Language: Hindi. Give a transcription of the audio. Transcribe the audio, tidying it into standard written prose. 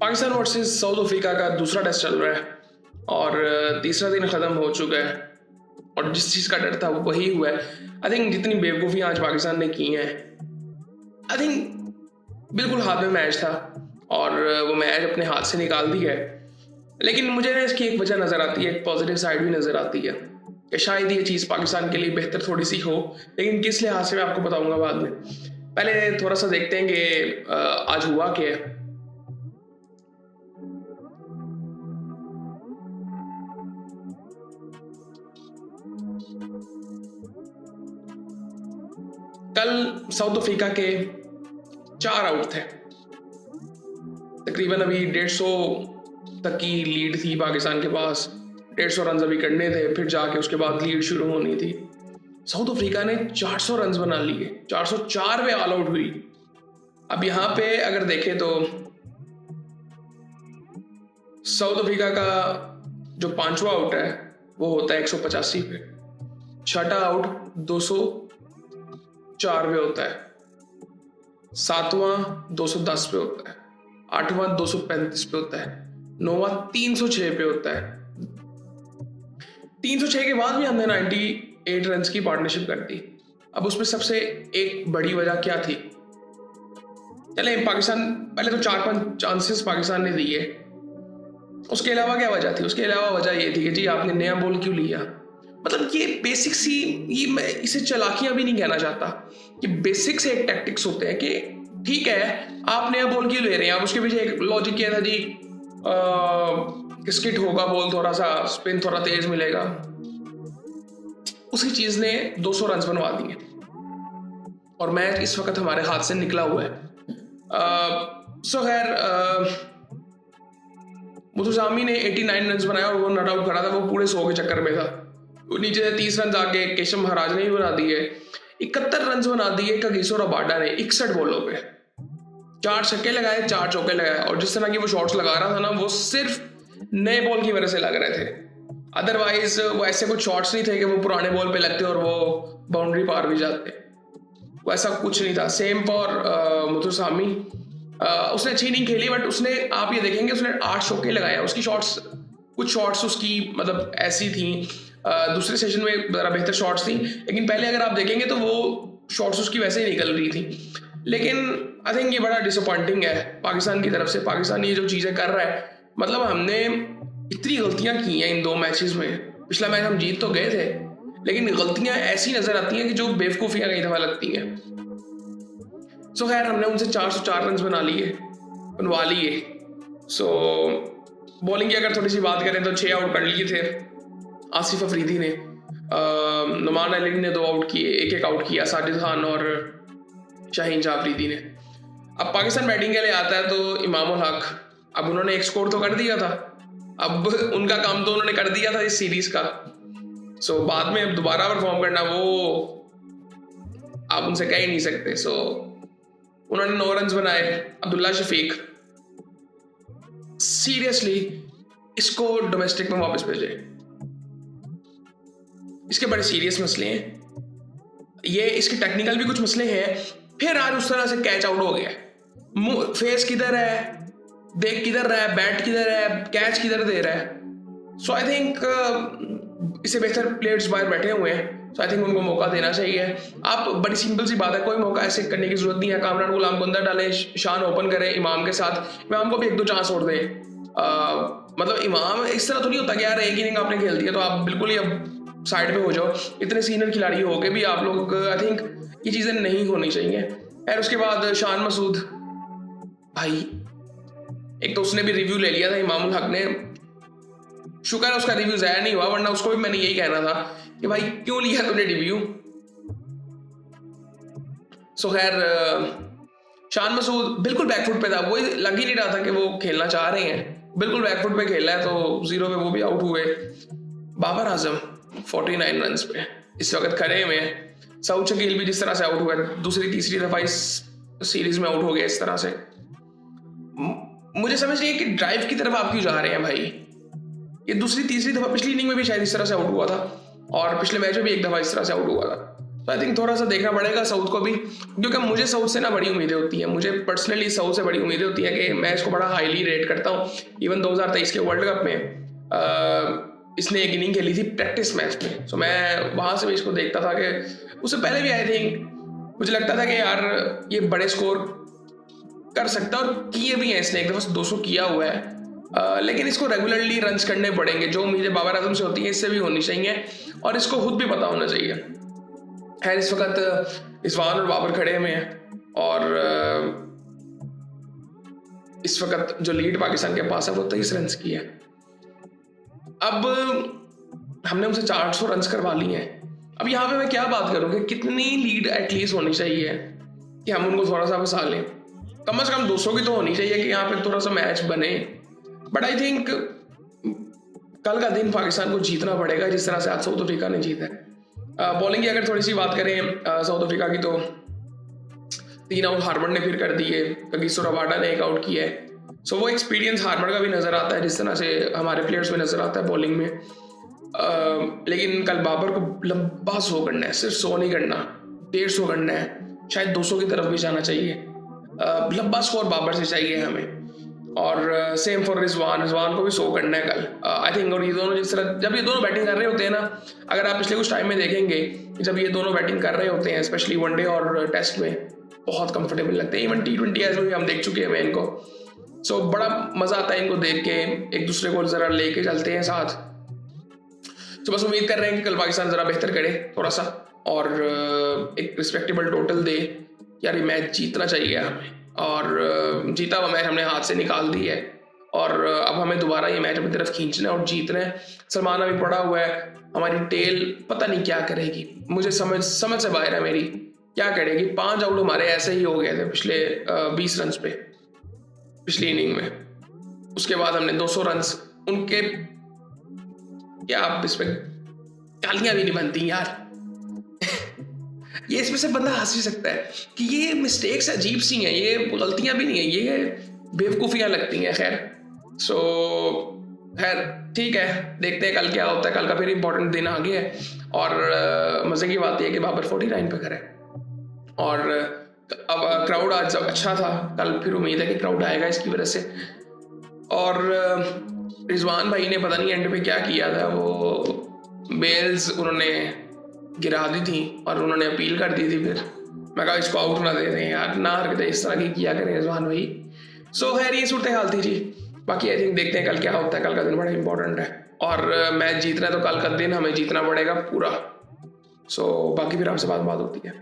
पाकिस्तान वर्सेस साउथ अफ्रीका का दूसरा टेस्ट चल रहा है और तीसरा दिन ख़त्म हो चुका है और जिस चीज़ का डर था वो वही हुआ है। आई थिंक जितनी बेवकूफ़ियाँ आज पाकिस्तान ने की हैं, आई थिंक बिल्कुल हाथ में मैच था और वो मैच अपने हाथ से निकाल दिया है। लेकिन मुझे ना इसकी एक वजह नज़र आती है, एक पॉजिटिव साइड भी नज़र आती है कि शायद ये चीज़ पाकिस्तान के लिए बेहतर थोड़ी सी हो, लेकिन किस लिहाज से मैं आपको बताऊंगा बाद में। पहले थोड़ा सा देखते हैं कि आज हुआ क्या है। कल साउथ अफ्रीका के 4 आउट थे। तकरीबन अभी 150 तक की लीड थी पाकिस्तान के पास, 150 रन अभी करने थे, फिर जाके उसके बाद लीड शुरू होनी थी। साउथ अफ्रीका ने 400 रन बना लिए, 404 पे ऑल आउट हुई। अब यहाँ पे अगर देखें तो साउथ अफ्रीका का जो 5वां आउट है वो होता है 185 पे, छठा आउट 204 पे होता है, 7वां 210 पे होता है, 8वां 235 पे होता है, 9वां 306 पे होता है। 306 के बाद भी हमने 98 रन की पार्टनरशिप कर दी। अब उसमें सबसे एक बड़ी वजह क्या थी? चले पाकिस्तान पहले तो 4-5 चांसेस पाकिस्तान ने दिए, उसके अलावा क्या वजह थी? उसके अलावा वजह ये थी कि जी आपने नया बॉल क्यों लिया। मतलब ये बेसिक सी, ये मैं इसे चालाकियां भी नहीं कहना चाहता, कि बेसिक से एक टैक्टिक्स होते हैं कि ठीक है आप नया बॉल क्यों ले रहे हैं। आप उसके पीछे एक लॉजिक क्या था जी, स्किट होगा बॉल, थोड़ा सा स्पिन थोड़ा तेज मिलेगा। उसी चीज ने 200 रन बनवा दिए और मैच इस वक्त हमारे हाथ से निकला हुआ है। सो खैर मुतुजामी ने 89 रन बनाया और वो नॉट आउट करा था, वो पूरे 100 के चक्कर में था। नीचे से 30 रन आगे केशव महाराज ने भी बना दिए, 71 रन बना दिए कगिसो रबाडा ने 61 बॉलों पे, 4 छक्के लगाए, 4 चौके लगाए। और जिस तरह की वो शॉट्स लगा रहा था ना, वो सिर्फ नए बॉल की वजह से लग रहे थे। अदरवाइज वो ऐसे कुछ शॉट्स नहीं थे कि वो पुराने बॉल पे लगते और वो बाउंड्री पार भी जाते, वैसा कुछ नहीं था। सेम फॉर मुतुजामी, उसने अच्छी नहीं खेली, बट उसने, आप ये देखेंगे उसने 8 चौके लगाए। उसकी शॉट्स, कुछ शॉट्स उसकी मतलब ऐसी थी, दूसरे सेशन में ज़रा बेहतर शॉट्स थी, लेकिन पहले अगर आप देखेंगे तो वो शॉट्स उसकी वैसे ही निकल रही थी। लेकिन आई थिंक ये बड़ा डिसअपॉइंटिंग है पाकिस्तान की तरफ से। पाकिस्तान ये जो चीज़ें कर रहा है, मतलब हमने इतनी गलतियां की हैं इन 2 मैचेस में। पिछला मैच हम जीत तो गए थे, लेकिन गलतियां ऐसी नजर आती हैं कि जो बेवकूफ़ियां कई दफ़ा लगती हैं। सो खैर हमने उनसे 404 रन बनवा लिए। सो बॉलिंग की अगर थोड़ी सी बात करें तो 6 आउट कर लिए थे आसिफ अफरीदी ने, नुमान अली ने 2 आउट किए, एक आउट किया साजिद खान और शाहीन शाह अफरीदी ने। अब पाकिस्तान बैटिंग के लिए आता है तो इमाम उल हक, अब उन्होंने एक स्कोर तो कर दिया था, अब उनका काम तो उन्होंने कर दिया था इस सीरीज का। सो बाद में अब दोबारा परफॉर्म करना वो आप उनसे कह ही नहीं सकते। सो उन्होंने 9 रन बनाए। अब्दुल्ला शफीक, सीरियसली इसको डोमेस्टिक में वापस भेजे, इसके बड़े सीरियस मसले हैं ये, इसके टेक्निकल भी कुछ मसले हैं। फिर आज उस तरह से कैच आउट हो गया, फेस किधर है, देख किधर रहा है, बैट किधर है, कैच किधर दे रहा है। सो आई थिंक इससे बेहतर प्लेयर्स बाहर बैठे हुए हैं, सो आई थिंक उनको मौका देना चाहिए। आप, बड़ी सिंपल सी बात है, कोई मौका ऐसे करने की जरूरत नहीं है। कामरान गुलाम को अंदर डालें, शान ओपन करें इमाम के साथ, इमाम को भी 1-2 चांस और दें। मतलब इमाम इस तरह तो नहीं होता कि यार एक इनिंग आपने खेल दिया तो आप बिल्कुल ही अब साइड पे हो जाओ। इतने सीनियर खिलाड़ी हो के भी आप लोग, आई थिंक ये चीज़ें नहीं होनी चाहिए। और उसके बाद शान मसूद भाई, एक तो उसने भी रिव्यू ले लिया था इमाम उल हक ने, शुक्र है उसका रिव्यू ज़ाया नहीं हुआ, वरना उसको भी मैंने यही कहना था कि भाई क्यों लिया तूने रिव्यू। सो खैर शान मसूद बिल्कुल बैकफुट पे था, वो लग ही नहीं रहा था कि वो खेलना चाह रहे हैं, बिल्कुल बैकफुट पे खेला है, तो 0 पे वो भी आउट हुए। बाबर आजम 49 रन पे इस वक्त खड़े हुए हैं। सऊद शकील भी जिस तरह से आउट हुआ, दूसरी तीसरी दफा इस सीरीज में आउट हो गया इस तरह से। मुझे समझ नहीं है कि ड्राइव की तरफ आप क्यों जा रहे हैं भाई। ये दूसरी तीसरी दफा, पिछली इनिंग में भी शायद इस तरह से आउट हुआ था और पिछले मैच में भी एक दफा इस तरह से आउट हुआ था। तो आई थिंक थोड़ा सा देखना पड़ेगा साउथ को भी, क्योंकि मुझे साउथ से ना बड़ी उम्मीदें होती हैं। मुझे पर्सनली साउथ से बड़ी उम्मीदें होती हैं कि मैं इसको बड़ा हाईली रेट करता हूँ। इवन 2023 के वर्ल्ड कप में इसने एक इनिंग खेली थी प्रैक्टिस मैच में, सो मैं वहाँ से भी इसको देखता था कि उससे पहले भी आई थिंक मुझे लगता था कि यार ये बड़े स्कोर कर सकता है, और किए भी हैं इसने, एक दफ़ा 200 किया हुआ है। लेकिन इसको रेगुलरली रन्स करने पड़ेंगे, जो उम्मीदें बाबर आजम से होती हैं इससे भी होनी चाहिए, और इसको खुद भी पता होना चाहिए। खैर इस वक्त रिजवान और बाबर खड़े हुए हैं, और इस वक्त जो लीड पाकिस्तान के पास है वो 23 रन की है। अब हमने उनसे 400 रन करवा लिए हैं। अब यहाँ पे मैं क्या बात करूँ कि कितनी लीड एटलीस्ट होनी चाहिए कि हम उनको थोड़ा सा फंसा लें। कम से कम 200 की तो होनी चाहिए कि यहाँ पे थोड़ा सा मैच बने। बट आई थिंक कल का दिन पाकिस्तान को जीतना पड़ेगा जिस तरह से आज साउथ अफ्रीका ने जीता है। बॉलिंग की अगर थोड़ी सी बात करें साउथ अफ्रीका की, तो 3 आउट हार्मर ने फिर कर दिए, कगिसो रबाडा ने 1 आउट किया है। सो वो एक्सपीरियंस हार्मर का भी नज़र आता है, जिस तरह से हमारे प्लेयर्स में नज़र आता है बॉलिंग में। लेकिन कल बाबर को लंबा 100 करना है, सिर्फ 100 नहीं करना, 150 करना है, शायद 200 की तरफ भी जाना चाहिए। लंबा स्कोर बाबर से चाहिए हमें। और सेम फॉर रिजवान को भी 100 करना है कल आई थिंक। और ये दोनों जिस तरह जब ये दोनों बैटिंग कर रहे होते हैं ना, अगर आप पिछले कुछ टाइम में देखेंगे कि जब ये दोनों बैटिंग कर रहे होते हैं स्पेशली वनडे और टेस्ट में, बहुत कंफर्टेबल लगते हैं। इवन T20 में भी हम देख चुके हैं इनको। सो बड़ा मज़ा आता है इनको देख के, एक दूसरे को ज़रा लेके चलते हैं साथ। तो बस उम्मीद कर रहे हैं कि कल पाकिस्तान ज़रा बेहतर करे थोड़ा सा, और एक रिस्पेक्टेबल टोटल दे। यार ये मैच जीतना चाहिए हमें, और जीता हुआ मैच हमने हाथ से निकाल दी है, और अब हमें दोबारा ये मैच अपनी तरफ खींचना है और जीतना है। सलमान अभी पड़ा हुआ है, हमारी टेल पता नहीं क्या करेगी, मुझे समझ से बाहर है मेरी, क्या करेगी। 5 आउट हमारे ऐसे ही हो गए थे पिछले 20 रन पे पिछली इनिंग में। उसके बाद हमने 200 रन उनके, क्या आप इस पर गालियां भी नहीं बनती यार। ये इसमें से बंदा हंस ही सकता है कि ये मिस्टेक्स अजीब सी हैं, ये गलतियां भी नहीं है, ये बेवकूफ़ियां लगती हैं। खैर खैर ठीक है, देखते हैं कल क्या होता है। कल का फिर इंपॉर्टेंट दिन आ गया है, और मज़े की बात यह है कि बाबर 49 पे करे, और अब क्राउड आज अच्छा था, कल फिर उम्मीद है कि क्राउड आएगा इसकी वजह से। और रिजवान भाई ने पता नहीं एंड पे क्या किया था, वो बेल्स उन्होंने गिरा दी थी और उन्होंने अपील कर दी थी। फिर मैं कहा इसको आउट ना दे दें यार, ना हरकतें इस तरह की किया करें रिजवान भाई। सो खैर ये सूरत हाल थी जी। बाकी आई थिंक देखते हैं कल क्या होता है। कल का दिन बड़ा इंपॉर्टेंट है, और मैच जीतना है तो कल का दिन हमें जीतना पड़ेगा पूरा। सो बाकी फिर आपसे बात होती है।